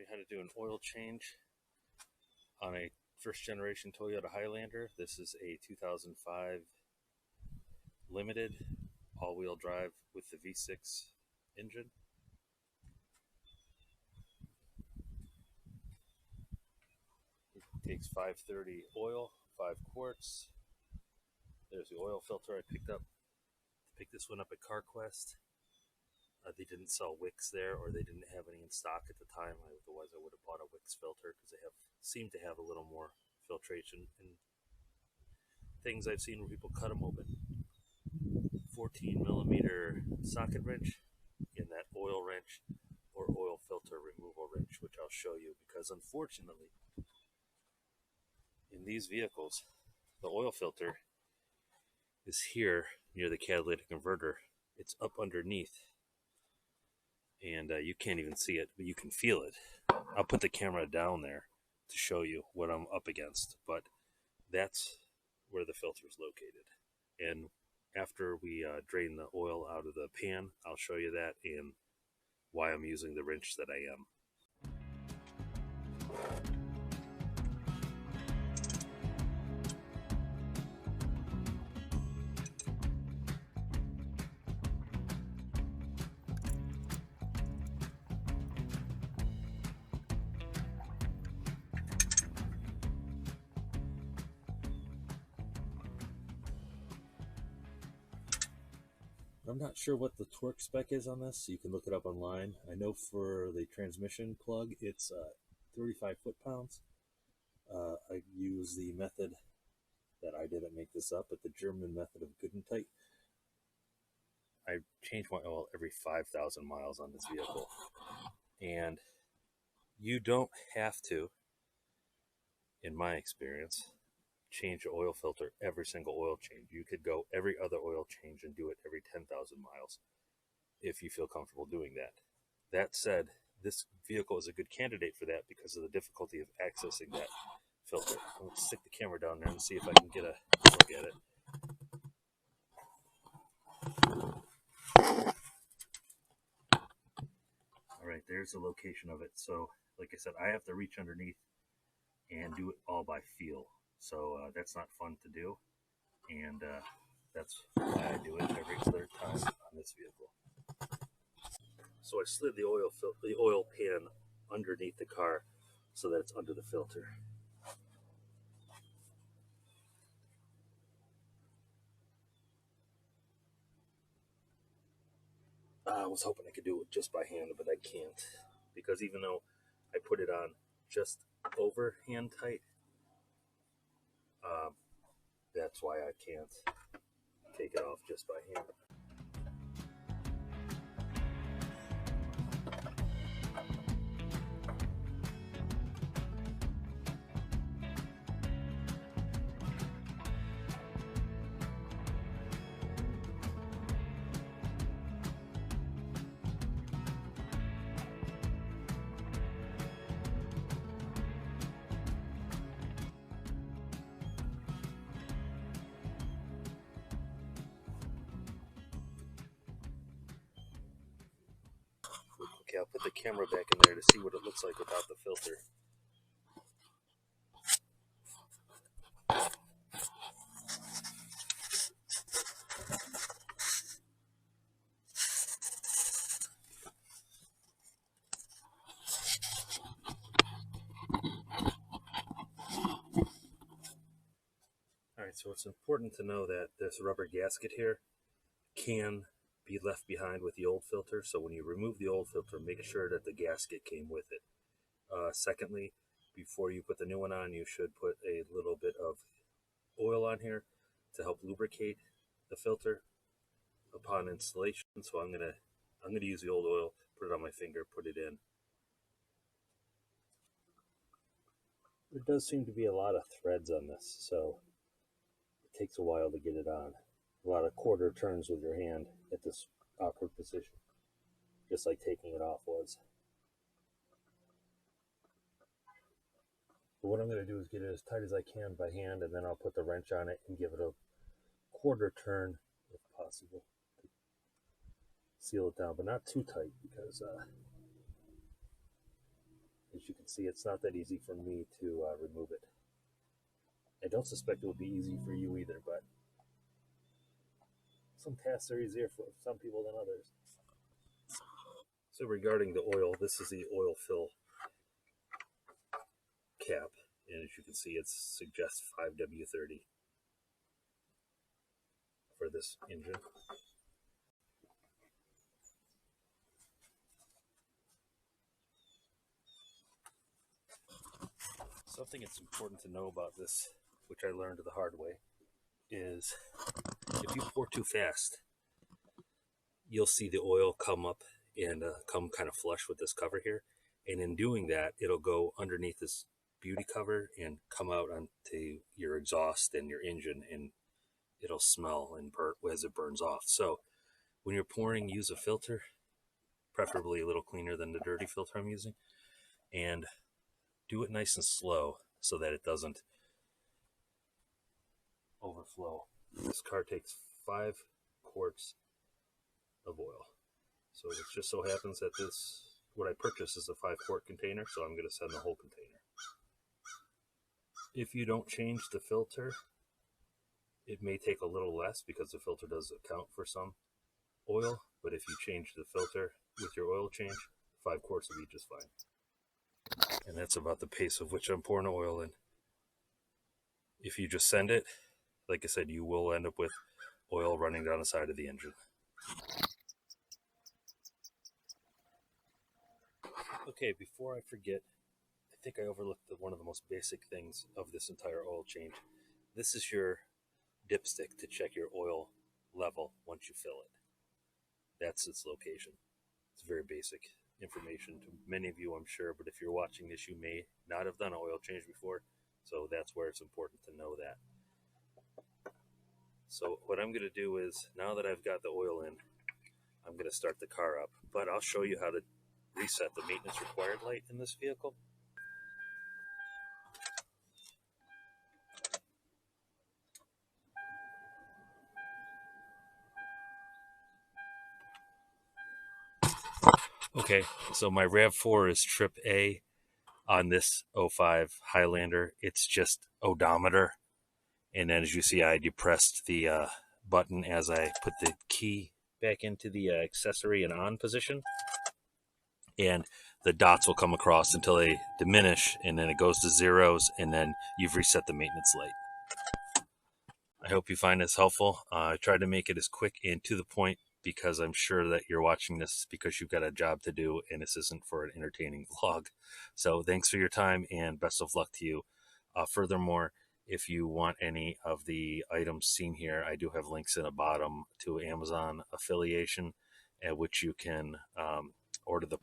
how to do an oil change on a first generation Toyota Highlander. This is a 2005 Limited all-wheel drive with the V6 engine. It takes 530 oil, 5 quarts. There's the oil filter I picked up. Picked this one up at CarQuest. They didn't sell wicks there, or they didn't have any in stock at the time. Otherwise, I would have bought a wicks filter because they seem to have a little more filtration in things I've seen where people cut them open. 14 millimeter socket wrench in that oil wrench or oil filter removal wrench, which I'll show you, because unfortunately, in these vehicles, the oil filter is here near the catalytic converter. It's up underneath, and you can't even see it, but you can feel it. I'll put the camera down there to show you what I'm up against, but that's where the filter is located. And after we drain the oil out of the pan, I'll show you that and why I'm using the wrench that I am. I'm not sure what the torque spec is on this. You can look it up online. I know for the transmission plug, it's 35 foot-pounds. I use the method that I didn't make this up, but the German method of good and tight. I change my oil every 5,000 miles on this vehicle. And you don't have to, in my experience, change the oil filter every single oil change. You could go every other oil change and do it every 10,000 miles if you feel comfortable doing that. That said, this vehicle is a good candidate for that because of the difficulty of accessing that filter. I'm going to stick the camera down there and see if I can get a look at it. All right, there's the location of it. So, like I said, I have to reach underneath and do it all by feel. So that's not fun to do, and that's why I do it every third time on this vehicle. So I slid the oil pan underneath the car so that it's under the filter. I was hoping I could do it just by hand, but I can't, because even though I put it on just over hand tight, that's why I can't take it off just by hand. Okay, I'll put the camera back in there to see what it looks like without the filter. Alright, so it's important to know that this rubber gasket here can be left behind with the old filter. So when you remove the old filter, make sure that the gasket came with it. Secondly, before you put the new one on, you should put a little bit of oil on here to help lubricate the filter upon installation. So I'm gonna use the old oil, put it on my finger, put it in. There does seem to be a lot of threads on this, so it takes a while to get it on. A lot of quarter turns with your hand at this awkward position, just like taking it off was. But what I'm going to do is get it as tight as I can by hand, and then I'll put the wrench on it and give it a quarter turn if possible to seal it down, but not too tight because As you can see, it's not that easy for me to remove it. I don't suspect it will be easy for you either, but some tasks are easier for some people than others. So regarding the oil, this is the oil fill cap, and as you can see, it suggests 5W30 for this engine. Something that's important to know about this, which I learned the hard way, is if you pour too fast, you'll see the oil come up and come kind of flush with this cover here. And in doing that, it'll go underneath this beauty cover and come out onto your exhaust and your engine, and it'll smell and burn as it burns off. So when you're pouring, use a filter, preferably a little cleaner than the dirty filter I'm using, and do it nice and slow so that it doesn't overflow. This car takes 5 quarts of oil. So it just so happens that what I purchased is a 5-quart container, so I'm going to send the whole container. If you don't change the filter, it may take a little less because the filter does account for some oil, but if you change the filter with your oil change, 5 quarts will be just fine. And that's about the pace of which I'm pouring oil in. If you just send it, like I said, you will end up with oil running down the side of the engine. Okay, before I forget, I think I overlooked one of the most basic things of this entire oil change. This is your dipstick to check your oil level once you fill it. That's its location. It's very basic information to many of you, I'm sure, but if you're watching this, you may not have done an oil change before, so that's where it's important to know that. So what I'm going to do is, now that I've got the oil in, I'm going to start the car up, but I'll show you how to reset the maintenance required light in this vehicle. Okay, so my RAV4 is trip A on this 05 Highlander. It's just odometer. And then as you see, I depressed the button as I put the key back into the accessory and on position. And the dots will come across until they diminish, and then it goes to zeros, and then you've reset the maintenance light. I hope you find this helpful. I tried to make it as quick and to the point because I'm sure that you're watching this because you've got a job to do, and this isn't for an entertaining vlog. So thanks for your time, and best of luck to you. Furthermore, if you want any of the items seen here, I do have links in the bottom to Amazon affiliation, at which you can order the